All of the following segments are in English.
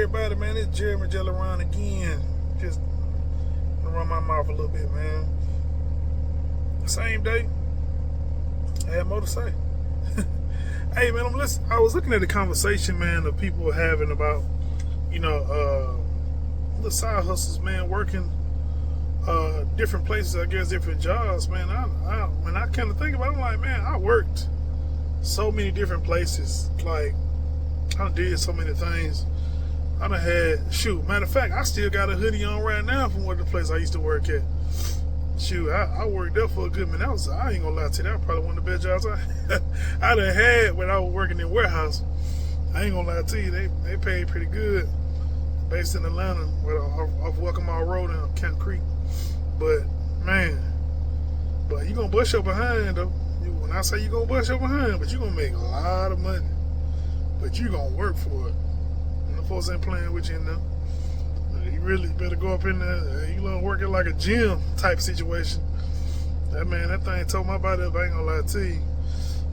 everybody, man? It's Jeremy JLARON again. Just gonna run my mouth a little bit, man. Same day, I had more to say. Hey, man, I was looking at the conversation, man, that people were having about, the side hustles, man, working different places, I guess, different jobs, man. When I kind of think about it, I'm like, man, I worked so many different places. Like, I did so many things. I done had, matter of fact, I still got a hoodie on right now from one of the places I used to work at. I worked there for a good minute. I ain't gonna lie to you, that was probably one of the best jobs I done had when I was working in warehouse. I ain't gonna lie to you, they paid pretty good. Based in Atlanta, off Welcome All Road in Camp Creek. But, man, you gonna bust your behind, though. When I say you gonna bust your behind, but you gonna make a lot of money. But you gonna work for it. And the folks ain't playing with you in there. You really better go up in there. You gonna work it like a gym type situation. That thing tore my body up, I ain't gonna lie to you.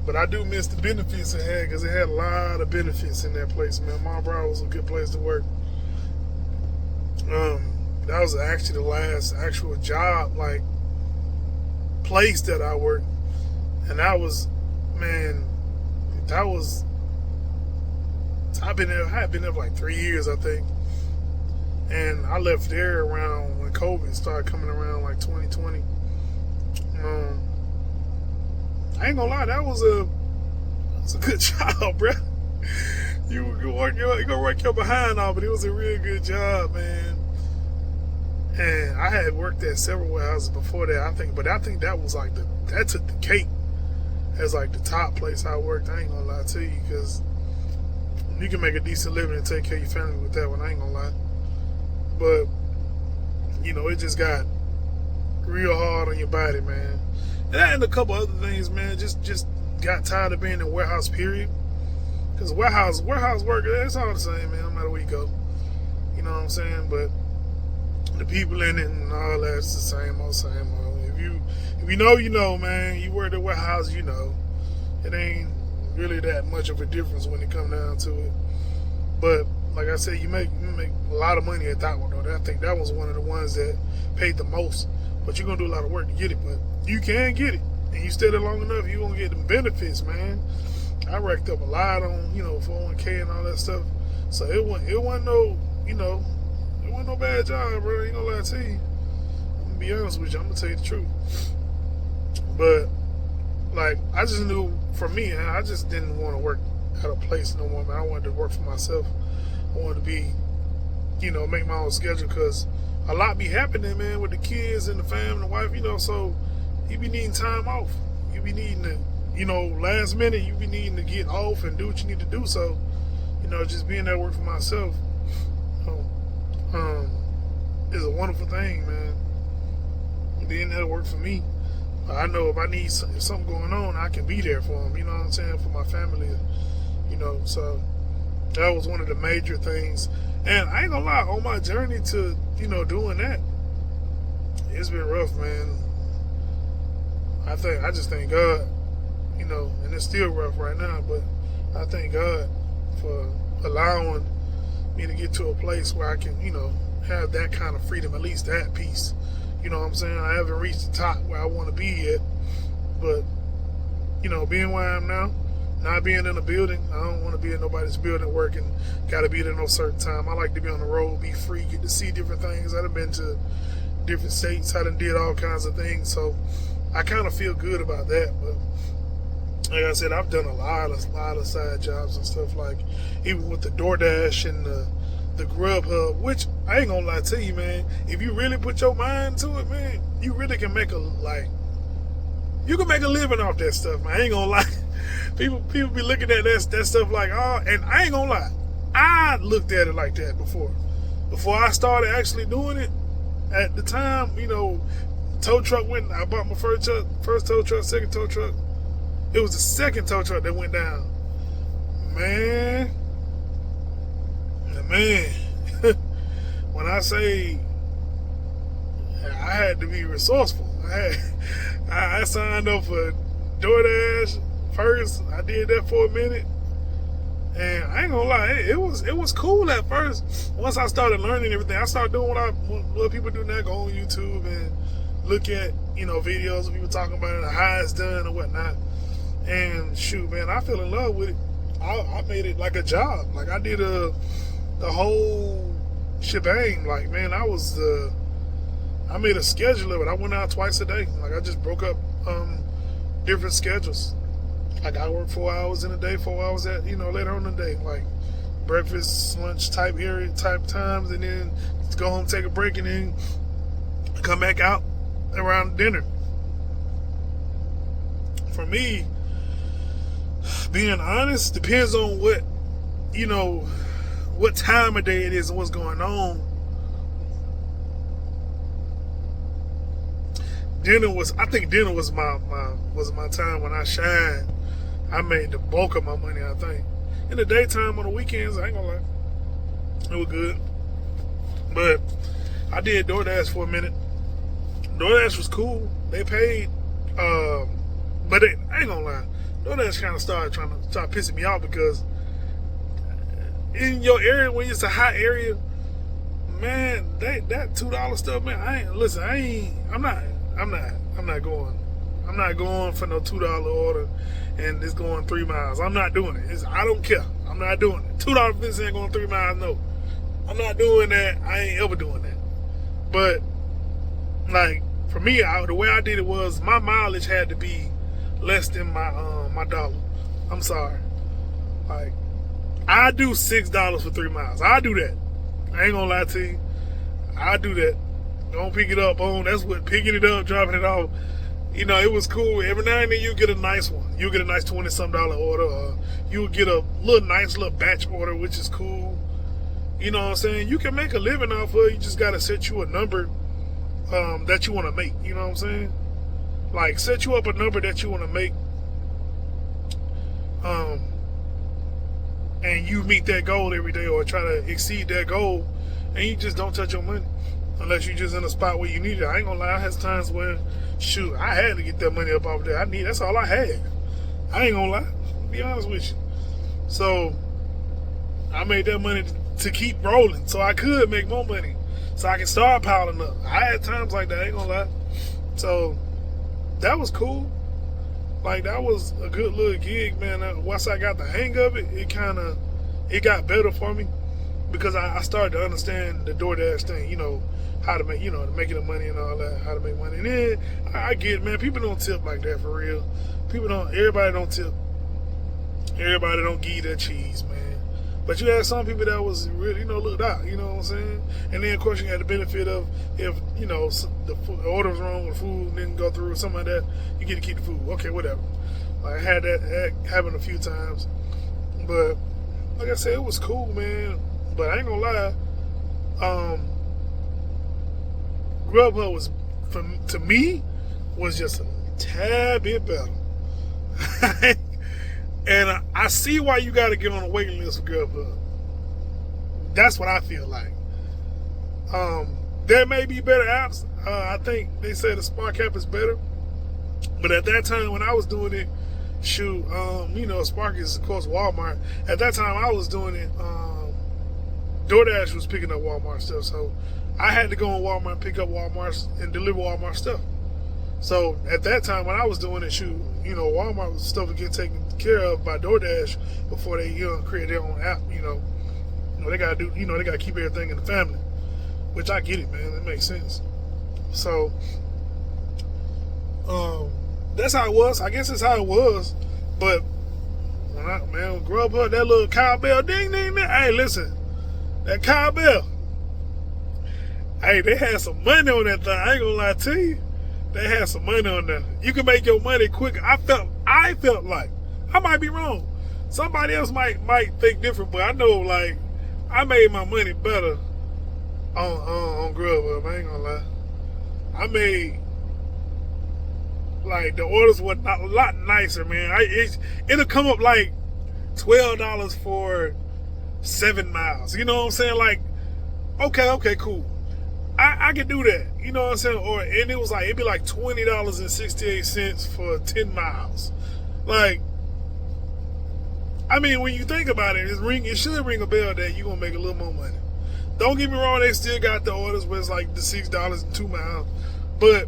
But I do miss the benefits it had, because it had a lot of benefits in that place, man. Marlboro was a good place to work. That was actually the last actual job, like, place that I worked. And I had been there for like 3 years, I think. And I left there around when COVID started coming around, like 2020. I ain't gonna lie, that was a good job, bro. You gonna work your behind off, but it was a real good job, man. And I had worked at several warehouses before that, I think that was like that took the cake as like the top place I worked. I ain't gonna lie to you, because you can make a decent living and take care of your family with that one, I ain't gonna lie. But, it just got real hard on your body, man. And a couple other things, man. Just got tired of being in warehouse, period. Because warehouse work, it's all the same, man, no matter where you go. You know what I'm saying? But the people in it and all that, it's the same old. If you know, you know, man. You work at warehouse, you know. It ain't really that much of a difference when it comes down to it. But like I said, you make a lot of money at that one, though. I think that was one of the ones that paid the most. But you're gonna do a lot of work to get it. But you can get it, and you stay there long enough, you're gonna get the benefits, man. I racked up a lot on 401k and all that stuff. So it wasn't no bad job, bro. I ain't gonna lie to you. I'm gonna be honest with you. I'm gonna tell you the truth. But like, I just knew, for me, I just didn't want to work at a place no more, man. I wanted to work for myself. I wanted to be, make my own schedule, because a lot be happening, man, with the kids and the family, the wife, so you be needing time off. You be needing to, last minute, you be needing to get off and do what you need to do. So, just being there work for myself is a wonderful thing, man. Being there work for me. I know if I need something going on, I can be there for them, you know what I'm saying, for my family, so that was one of the major things. And I ain't gonna lie, on my journey to, doing that, it's been rough, man. I just thank God, and it's still rough right now, but I thank God for allowing me to get to a place where I can, have that kind of freedom, at least that piece. You know what I'm saying? I haven't reached the top where I want to be yet, but, being where I am now, not being in a building, I don't want to be in nobody's building working, got to be there no certain time. I like to be on the road, be free, get to see different things. I've been to different states, I done did all kinds of things, so I kind of feel good about that. But like I said, I've done a lot of side jobs and stuff, like even with the DOORDAsh and the GRUBHUB, which I ain't gonna lie to you, man. If you really put your mind to it, man, you really can make a living off that stuff, man. I ain't gonna lie. People be looking at that stuff like, oh, and I ain't gonna lie, I looked at it like that before I started actually doing it. At the time, tow truck I bought my first tow truck, second tow truck. It was the second tow truck that went down. Man, when I say I had to be resourceful, I signed up for DoorDash first. I did that for a minute, And I ain't gonna lie, it was cool at first. Once I started learning everything, I started doing what people do now, go on YouTube and look at, videos of people talking about it, how it's done and whatnot. And shoot, man, I fell in love with it. I made it like a job. Like I did the whole shebang. Like, man, I made a schedule of it. I went out twice a day. Like I just broke up different schedules. Like I work 4 hours in a day, 4 hours at later on in the day, like breakfast, lunch type times, and then go home, take a break, and then come back out around dinner. For me, being honest, depends on what time of day it is and what's going on. I think dinner was my time when I shined. I made the bulk of my money, I think. In the daytime, on the weekends, I ain't gonna lie, it was good. But I did DoorDash for a minute. DoorDash was cool. They paid, but I ain't gonna lie, DoorDash kind of started pissing me off because in your area, when it's a hot area, man, that $2 stuff, man, I'm not going for no $2 order and it's going 3 miles. I'm not doing it. I don't care. I'm not doing it. $2 for this ain't going 3 miles. No, I'm not doing that. I ain't ever doing that. But like for me, the way I did it was my mileage had to be less than my dollar. I'm sorry. Like I do $6 for 3 miles. I do that. I ain't gonna lie to you. I do that. Don't pick it up. That's what picking it up, dropping it off. It was cool. Every now and then you get a nice one. You get a nice $20-some order, or you get a nice little batch order, which is cool. You know what I'm saying? You can make a living off of it. You just gotta set you a number that you want to make. You know what I'm saying? Like set you up a number that you want to make, and you meet that goal every day or try to exceed that goal, and you just don't touch your money. Unless you're just in a spot where you need it. I ain't gonna lie, I had times when, shoot, I had to get that money up off there. That's all I had. I ain't gonna lie, to be honest with you. So, I made that money to keep rolling so I could make more money. So I can start piling up. I had times like that, I ain't gonna lie. So, that was cool. Like, that was a good little gig, man. Once I got the hang of it, it got better for me. Because I started to understand the DoorDash thing, how to make, making the money and all that, how to make money. And then I get it, man, people don't tip like that for real. Everybody don't tip. Everybody don't give you that cheese, man. But you had some people that was really, looked out, you know what I'm saying? And then, of course, you had the benefit of if, the order was wrong with the food and didn't go through or something like that, you get to keep the food. Okay, whatever. Like, I had that happen a few times. But, like I said, it was cool, man. But I ain't gonna lie, GrubHub was, to me, was just a tad bit better. And I see why you gotta get on a waiting list for GrubHub. That's what I feel like. There may be better apps. I think they say the Spark app is better. But at that time when I was doing it, shoot, Spark is, of course, Walmart. At that time I was doing it, DoorDash was picking up Walmart stuff, so I had to go on Walmart and pick up Walmart and deliver Walmart stuff. So at that time when I was doing it, shoot, Walmart was stuff to get taken care of by DoorDash before they create their own app. They gotta do, they gotta keep everything in the family, which I get it, man. It makes sense. So that's how it was. I guess that's how it was. But when GrubHub, that little cowbell, ding ding ding. Hey, listen. That cowbell. Hey, they had some money on that thing. I ain't gonna lie to you. They had some money on that. You can make your money quick. I felt like, I might be wrong. Somebody else might think different, but I know, like, I made my money better on GrubHub. I ain't gonna lie. I made, like, the orders were a lot nicer, man. It'll come up like $12 for 7 miles. You know what I'm saying? Like, okay, cool. I could do that. You know what I'm saying? And it was like, it'd be like $20.68 for 10 miles. Like, I mean, when you think about it, it should ring a bell that you're gonna make a little more money. Don't get me wrong, they still got the orders where it's like the $6 and 2 miles, but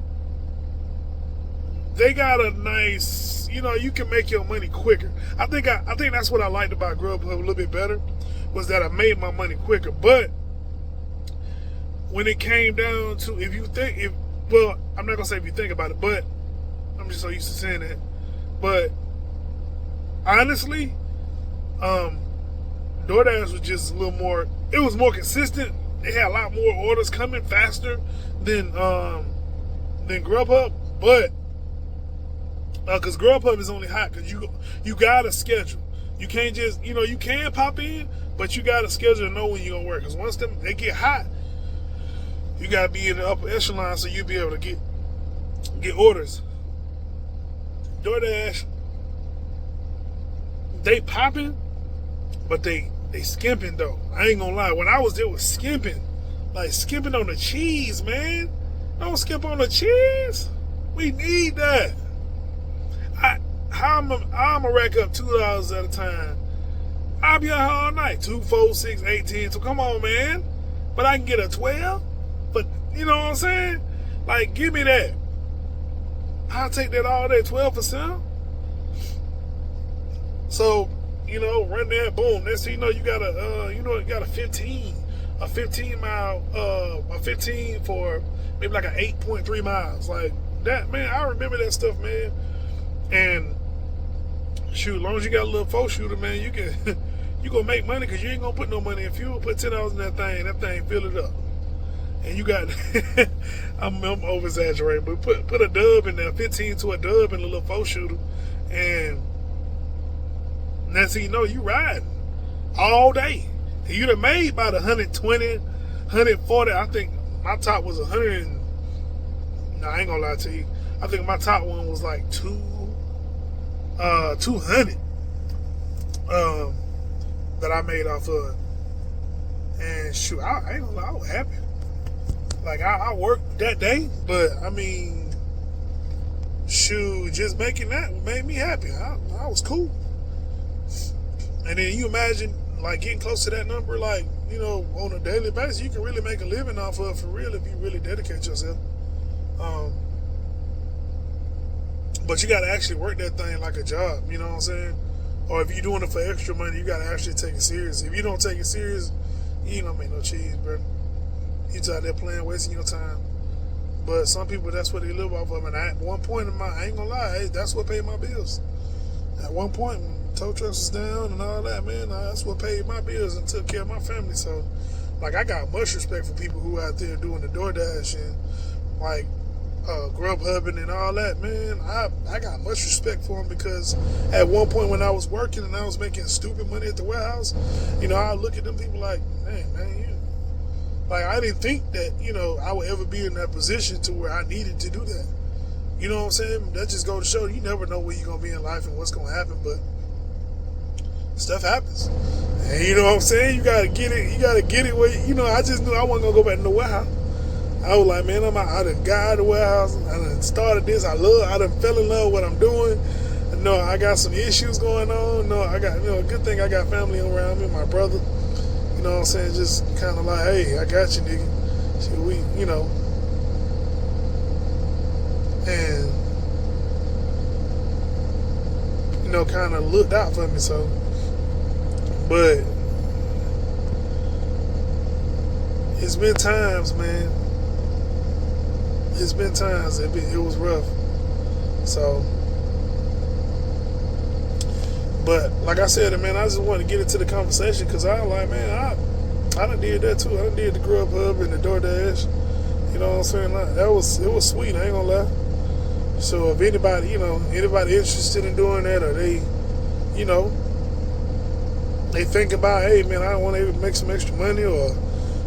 they got a nice, you can make your money quicker. I think that's what I liked about Grubhub a little bit better, was that I made my money quicker. But when it came down to, well, I'm not gonna say if you think about it, but I'm just so used to saying that. But honestly, DoorDash was just a little more. It was more consistent. They had a lot more orders coming faster than Grubhub, but because Grubhub is only hot because you got a schedule. You can't just you can pop in, but you got a schedule to know when you're gonna work. Because once they get hot, you gotta be in the upper echelon so you'll be able to get orders. DoorDash, they popping, but they skimping though. I ain't gonna lie. When I was there, was skimping, like skimping on the cheese, man. Don't skimp on the cheese. We need that. I'm gonna rack up $2 at a time. I'll be out here all night. 2, 4, 6, 8, 10. So come on, man. But I can get a 12. But you know what I'm saying? Like, give me that. I'll take that all day. 12%. So, run that, boom. Next thing you know, you got a 15 mile, a 15 for maybe like an 8.3 miles. Like that, man. I remember that stuff, man. And shoot, as long as you got a little 4-shooter, man, you gonna make money because you ain't gonna put no money in fuel. Put $10 in that thing fill it up. And you got, I'm over exaggerating, but put a dub in there, 15 to a dub in a little 4-shooter, and next thing you know, you riding all day. And you done made about 120, 140. I think my top was 100. No, I ain't gonna lie to you. I think my top one was like 200 that I made off of. And shoot, I ain't gonna lie, I was happy. Like I worked that day, but I mean, shoot, just making that made me happy. I was cool. And then you imagine like getting close to that number, like, on a daily basis, you can really make a living off of for real if you really dedicate yourself. But you gotta actually work that thing like a job, you know what I'm saying? Or if you're doing it for extra money, you gotta actually take it serious. If you don't take it serious, you ain't gonna make no cheese, bro. You just out there playing, wasting your time. But some people, that's what they live off of. And at one point I ain't gonna lie, that's what paid my bills. At one point, when tow trucks was down and all that, man, that's what paid my bills and took care of my family. So, like, I got much respect for people who out there doing the DoorDash and like GrubHubbing and all that, man. I got much respect for them because at one point when I was working and I was making stupid money at the warehouse, I look at them people like, man, like I didn't think that, I would ever be in that position to where I needed to do that. You know what I'm saying? That just goes to show you never know where you're going to be in life and what's going to happen, but stuff happens. And you know what I'm saying? You got to get it. You got to get it where, I just knew I wasn't going to go back in the warehouse. I was like, man, I done got out of the warehouse. I done started this. I done fell in love with what I'm doing. No, I got some issues going on. No, I got, good thing I got family around me, my brother. You know what I'm saying? Just kind of like, hey, I got you, nigga. So we, and, kind of looked out for me. So, but it's been times, man. It's been times it was rough. So, but like I said, man, I just wanted to get into the conversation because I was like, man, I done did that too. I done did the Grubhub and the DoorDash. You know what I'm saying? Like, it was sweet. I ain't gonna lie. So if anybody, anybody interested in doing that, or they, they think about, hey man, I want to make some extra money, or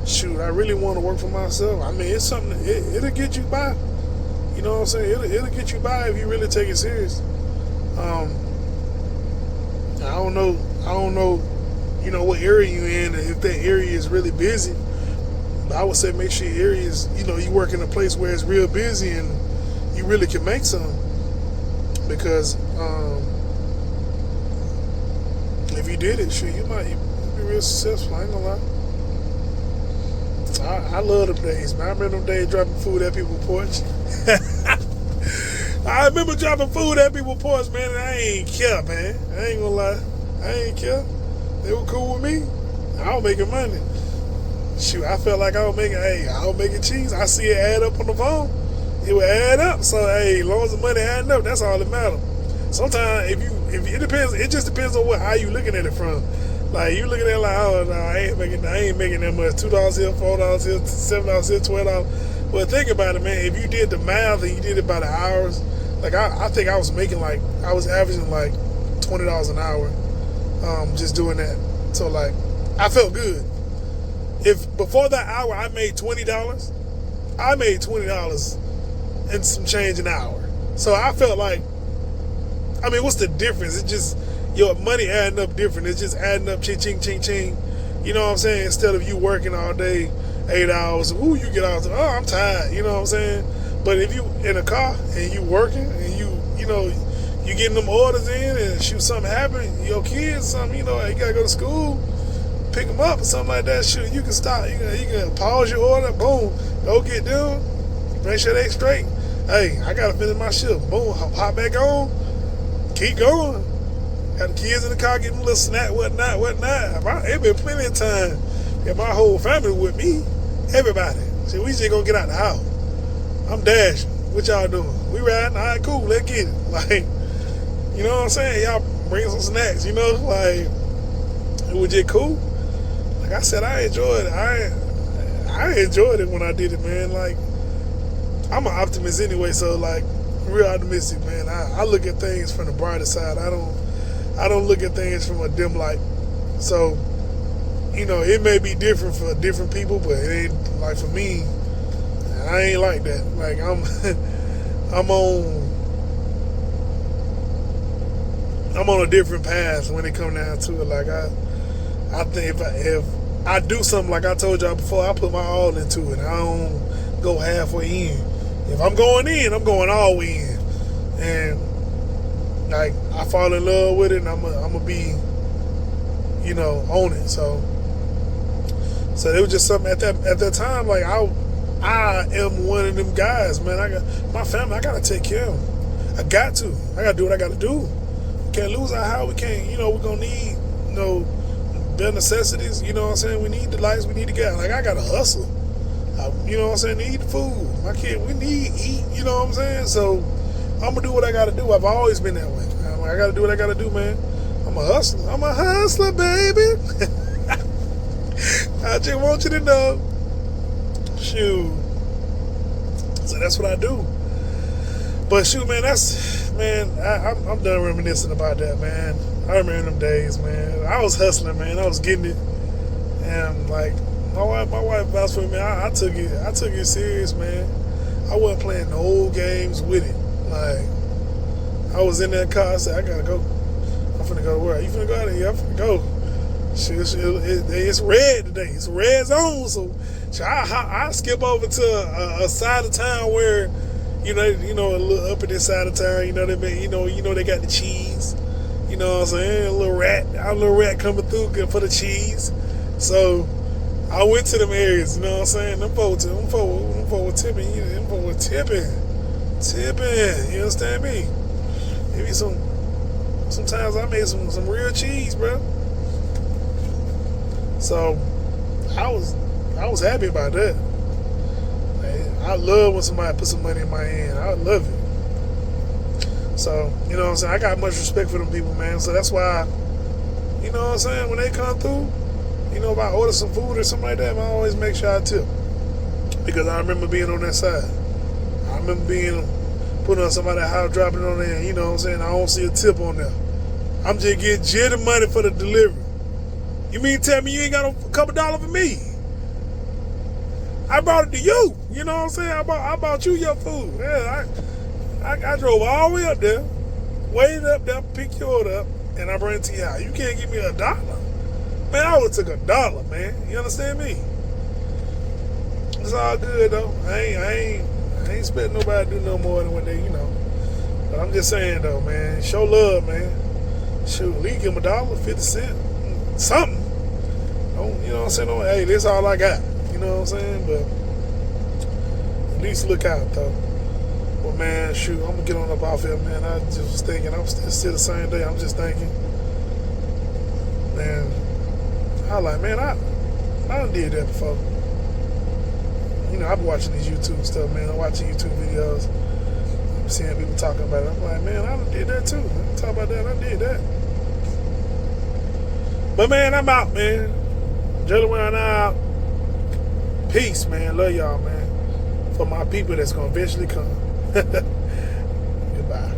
shoot, I really want to work for myself. I mean, it's something. It'll get you by. You know what I'm saying? It'll get you by if you really take it serious. I don't know, what area you in, and if that area is really busy. But I would say make sure your area is, you work in a place where it's real busy and you really can make some. Because if if you did it, sure, you might be real successful. I ain't gonna lie. I love them days, man. I remember them days dropping food at people's porch. I remember dropping food at people's porch, man, and I ain't care, man. I ain't gonna lie. I ain't care. They were cool with me. I was making money. Shoot, I felt like I was making cheese. I see it add up on the phone. It would add up. So, hey, as long as the money adding up, that's all that matters. Sometimes, if it depends, it just depends on how you looking at it from. Like, you looking at it like, oh, no, I ain't making that much. $2 here, $4 here, $7 here, $12. Well, think about it, man. If you did the math and you did it by the hours, like, I think I was averaging like $20 an hour, just doing that. So, like, I felt good. If before that hour I made $20, I made $20 and some change an hour. So I felt like, I mean, what's the difference? It's just your money adding up different. It's just adding up, ching, ching, ching, ching. You know what I'm saying? Instead of you working all day, 8 hours, you get out, oh, I'm tired. You know what I'm saying? But if you in a car and you working and you know, you getting them orders in and shoot, something happen, your kids, something, you know, you gotta go to school, pick them up or something like that, shoot, you can stop, you can pause your order, boom, go get them, make sure they straight. Hey, I gotta finish my shift, boom, hop back on, keep going. Got the kids in the car getting a little snack, whatnot. It been plenty of time. Got my whole family with me, everybody. See, we just gonna get out the house. I'm dashing. What y'all doing? We riding? All right, cool, let's get it. Like, you know what I'm saying? Y'all bring some snacks, you know? Like, it was just cool. Like I said, I enjoyed it. I enjoyed it when I did it, man. Like, I'm an optimist anyway, so like, real optimistic, man. I look at things from the brighter side. I don't look at things from a dim light. So, you know, it may be different for different people, but it ain't like for me. I ain't like that. Like I'm on a different path when it come down to it. Like I think if I do something like I told y'all before, I put my all into it. I don't go halfway in. If I'm going in, I'm going all in. And like I fall in love with it, and I'm gonna be, you know, on it. So it was just something at that time. Like I am one of them guys, man. I got my family. I gotta take care of them. I gotta do what I gotta do. We can't lose our house. We can't. You know, we're gonna need, you know, bare necessities. You know what I'm saying? We need the lights. We need the gas. Like I gotta hustle. You know what I'm saying? Need the food. My kid. We need eat. You know what I'm saying? So I'm gonna do what I gotta do. I've always been that way. I gotta do what I gotta do, man. I'm a hustler. I'm a hustler, baby. I just want you to know. Shoot. So that's what I do. But shoot, man, I'm done reminiscing about that, man. I remember them days, man. I was hustling, man. I was getting it. And like my wife vouched for me. I took it serious, man. I wasn't playing no old games with it. Like I was in that car, I said, I gotta go. I'm finna go to work. You finna go out of here? I'm finna go. It's red today. It's a red zone, so I skip over to a side of town where, you know, a little up in this side of town. You know they they got the cheese. You know what I'm saying? A little rat coming through for the cheese. So I went to them areas. You know what I'm saying? Them folks tipping. Them folks tipping. You understand me? Maybe sometimes I made some real cheese, bro. So I was happy about that. I love when somebody puts some money in my hand. I love it. So, you know what I'm saying? I got much respect for them people, man. So that's why, you know what I'm saying? When they come through, you know, if I order some food or something like that, I always make sure I tip. Because I remember being on that side. I remember putting on somebody's house, dropping it on there, you know what I'm saying? I don't see a tip on there. I'm just getting jitty money for the delivery. You mean tell me you ain't got a couple dollars for me? I brought it to you. You know what I'm saying? I bought you your food. Yeah, I drove all the way up there, waited up there, picked your order up, and I brought it to your house. You can't give me $1. Man, I would have took $1, man. You understand me? It's all good though. I ain't expecting nobody to do no more than what they, you know. But I'm just saying though, man, show love, man. Shoot, at least give them $1, 50 cents, something. Don't, you know what I'm saying? Don't, hey, that's all I got. You know what I'm saying? But at least look out, though. Well, man, shoot, I'm gonna get on up off here, man. I just was thinking, I'm still the same day. I'm just thinking, man. I like, man, I done did that before. You know, I've been watching these YouTube stuff, man. I'm watching YouTube videos. I'm seeing people talking about it. I'm like, man, I done did that too. I'm talking about that. I did that. But man, I'm out, man. JLARON out. Peace, man. Love y'all, man. For my people that's gonna eventually come. Goodbye.